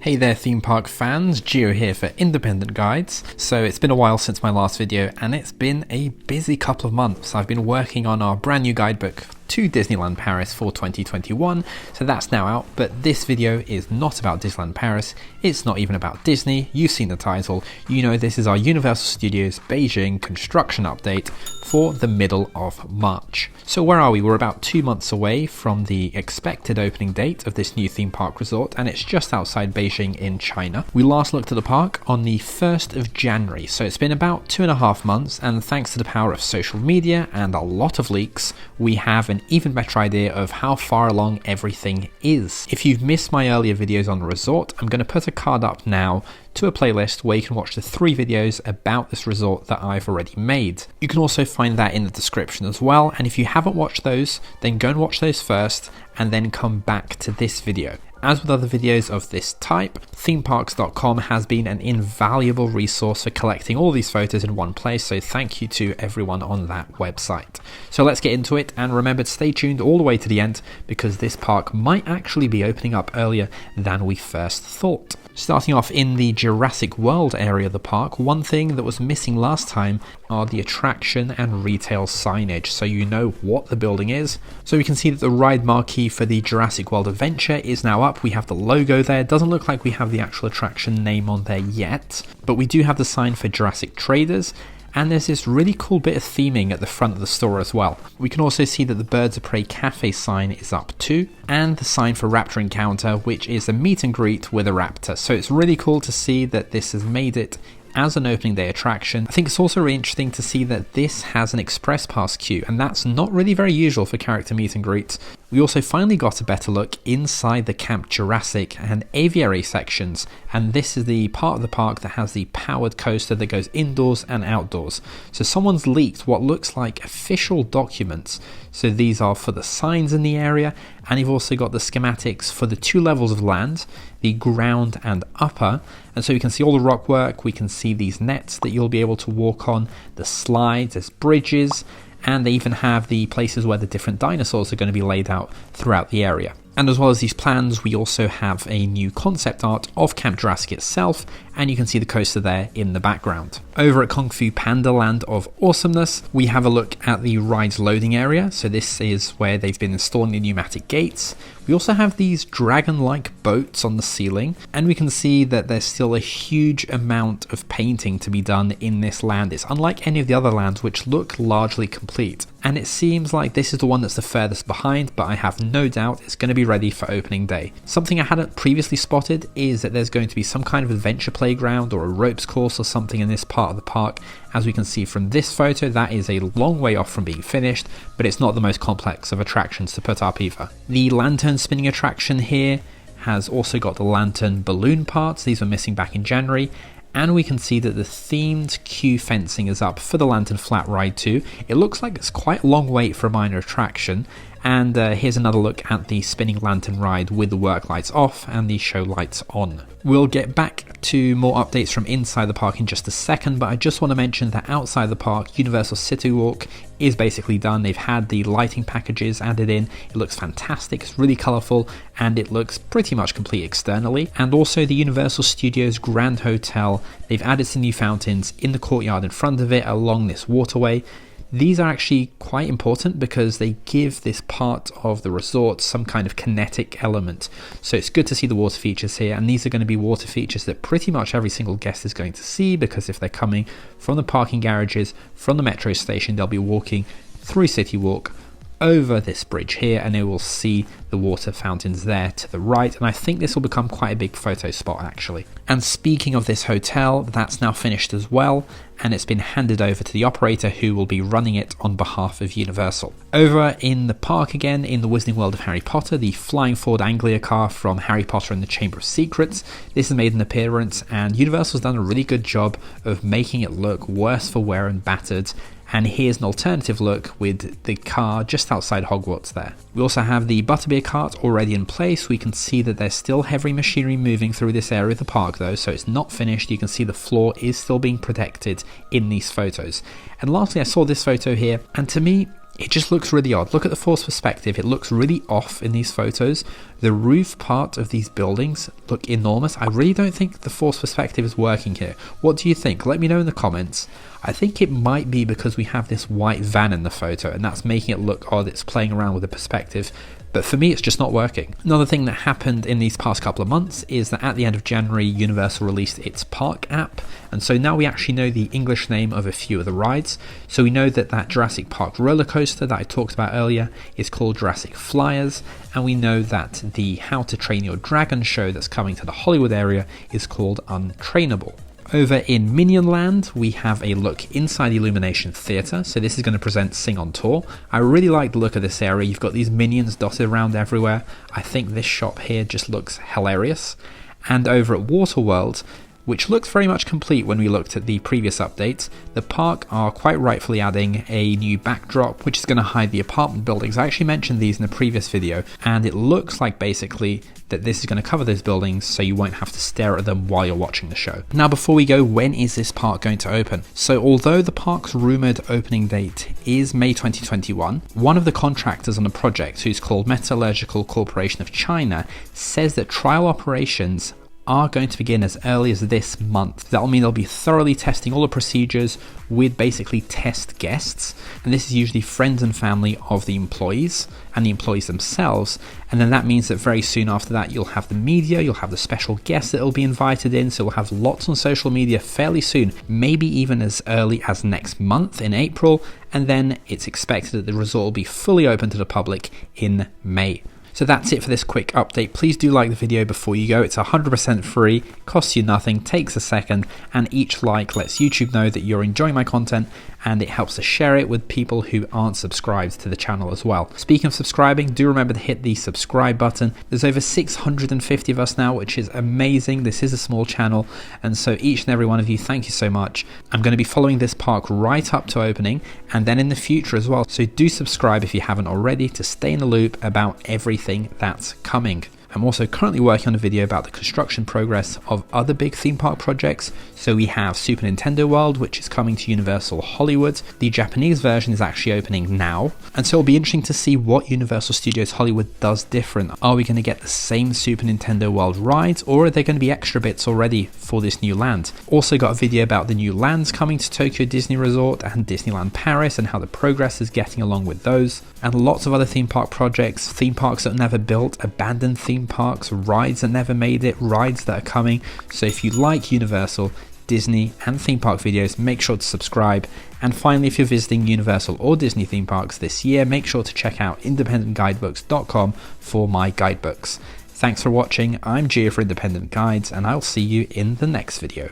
Hey there theme park fans, Gio here for Independent Guides. So it's been a while since my last video and it's been a busy couple of months. I've been working on our brand new guidebook to Disneyland Paris for 2021, so that's now out, but this video is not about Disneyland Paris, it's not even about Disney. You've seen the title, you know this is our Universal Studios Beijing construction update for the middle of March. So where are we? We're about 2 months away from the expected opening date of this new theme park resort, and it's just outside Beijing in China. We last looked at the park on the 1st of January, so it's been about 2.5 months, and thanks to the power of social media and a lot of leaks, we have an even better idea of how far along everything is. If you've missed my earlier videos on the resort, I'm going to put a card up now to a playlist where you can watch the 3 videos about this resort that I've already made. You can also find that in the description as well, and if you haven't watched those, then go and watch those first and then come back to this video. As with other videos of this type, themeparks.com has been an invaluable resource for collecting all these photos in one place, so thank you to everyone on that website. So let's get into it, and remember to stay tuned all the way to the end because this park might actually be opening up earlier than we first thought. Starting off in the Jurassic World area of the park, one thing that was missing last time are the attraction and retail signage, so you know what the building is. So we can see that the ride marquee for the Jurassic World Adventure is now up. We have the logo there. Doesn't look like we have the actual attraction name on there yet, but we do have the sign for Jurassic Traders, and there's this really cool bit of theming at the front of the store as well. We can also see that the Birds of Prey Cafe sign is up too, and the sign for Raptor Encounter, which is a meet and greet with a raptor. So it's really cool to see that this has made it as an opening day attraction. I think it's also really interesting to see that this has an express pass queue, and that's not really very usual for character meet and greets. We also finally got a better look inside the Camp Jurassic and Aviary sections, and this is the part of the park that has the powered coaster that goes indoors and outdoors. So someone's leaked what looks like official documents. So these are for the signs in the area, and you've also got the schematics for the 2 levels of land, the ground and upper, and so you can see all the rock work, we can see these nets that you'll be able to walk on, the slides, there's bridges, and they even have the places where the different dinosaurs are going to be laid out throughout the area. And as well as these plans, we also have a new concept art of Camp Jurassic itself, and you can see the coaster there in the background. Over at Kung Fu Panda Land of Awesomeness, we have a look at the ride's loading area. So this is where they've been installing the pneumatic gates. We also have these dragon-like boats on the ceiling, and we can see that there's still a huge amount of painting to be done in this land. It's unlike any of the other lands which look largely complete. And it seems like this is the one that's the furthest behind, but I have no doubt it's going to be ready for opening day. Something I hadn't previously spotted is that there's going to be some kind of adventure playground or a ropes course or something in this part of the park. As we can see from this photo, that is a long way off from being finished, but it's not the most complex of attractions to put up either. The lantern spinning attraction here has also got the lantern balloon parts. These were missing back in January. And we can see that the themed queue fencing is up for the Lantern Flat Ride too. It looks like it's quite a long wait for a minor attraction. And here's another look at the spinning lantern ride with the work lights off and the show lights on. We'll get back to more updates from inside the park in just a second, but I just want to mention that outside the park, Universal CityWalk is basically done. They've had the lighting packages added in. It looks fantastic, it's really colourful, and it looks pretty much complete externally. And also the Universal Studios Grand Hotel, they've added some new fountains in the courtyard in front of it along this waterway. These are actually quite important because they give this part of the resort some kind of kinetic element. So it's good to see the water features here, and these are going to be water features that pretty much every single guest is going to see, because if they're coming from the parking garages, from the metro station, they'll be walking through CityWalk over this bridge here, and they will see the water fountains there to the right, and I think this will become quite a big photo spot actually. And speaking of this hotel, that's now finished as well, and it's been handed over to the operator who will be running it on behalf of Universal. Over in the park again, in the Wizarding World of Harry Potter, the Flying Forward Anglia car from Harry Potter and the Chamber of Secrets, this has made an appearance, and Universal's done a really good job of making it look worse for wear and battered. And here's an alternative look with the car just outside Hogwarts there. We also have the Butterbeer cart already in place. We can see that there's still heavy machinery moving through this area of the park though, so it's not finished. You can see the floor is still being protected in these photos. And lastly, I saw this photo here, and to me, it just looks really odd. Look at the force perspective. It looks really off in these photos The roof part of these buildings look enormous. I really don't think the forced perspective is working here. What do you think? Let me know in the comments. I think it might be because we have this white van in the photo and that's making it look odd. It's playing around with the perspective. But for me, it's just not working. Another thing that happened in these past couple of months is that at the end of January, Universal released its park app. And so now we actually know the English name of a few of the rides. So we know that that Jurassic Park roller coaster that I talked about earlier is called Jurassic Flyers. And we know that the How to Train Your Dragon show that's coming to the Hollywood area is called Untrainable. Over in Minion Land, we have a look inside the Illumination Theatre, so this is going to present Sing on Tour. I really like the look of this area. You've got these minions dotted around everywhere. I think this shop here just looks hilarious. And over at Waterworld, which looks very much complete when we looked at the previous updates, the park are quite rightfully adding a new backdrop which is going to hide the apartment buildings. I actually mentioned these in the previous video, and it looks like basically that this is going to cover those buildings so you won't have to stare at them while you're watching the show. Now before we go, when is this park going to open? So although the park's rumoured opening date is May 2021, one of the contractors on the project, who's called Metallurgical Corporation of China, says that trial operations are going to begin as early as this month. That'll mean they'll be thoroughly testing all the procedures with basically test guests, and this is usually friends and family of the employees and the employees themselves. And then that means that very soon after that you'll have the media, you'll have the special guests that will be invited in, so we'll have lots on social media fairly soon, maybe even as early as next month in April, and then it's expected that the resort will be fully open to the public in May. So that's it for this quick update. Please do like the video before you go. It's 100% free, costs you nothing, takes a second, and each like lets YouTube know that you're enjoying my content, and it helps to share it with people who aren't subscribed to the channel as well. Speaking of subscribing, do remember to hit the subscribe button. There's over 650 of us now, which is amazing. This is a small channel, and so each and every one of you, thank you so much. I'm going to be following this park right up to opening, and then in the future as well. So do subscribe if you haven't already to stay in the loop about everything that's coming. I'm also currently working on a video about the construction progress of other big theme park projects. So we have Super Nintendo World, which is coming to Universal Hollywood. The Japanese version is actually opening now, and so it'll be interesting to see what Universal Studios Hollywood does different. Are we going to get the same Super Nintendo World rides, or are there going to be extra bits already for this new land? Also got a video about the new lands coming to Tokyo Disney Resort and Disneyland Paris and how the progress is getting along with those, and lots of other theme park projects, theme parks that were never built, abandoned theme parks, rides that never made it, rides that are coming. So if you like Universal, Disney and theme park videos, make sure to subscribe. And finally, if you're visiting Universal or Disney theme parks this year, make sure to check out independentguidebooks.com for my guidebooks. Thanks for watching. I'm Gia for Independent Guides, and I'll see you in the next video.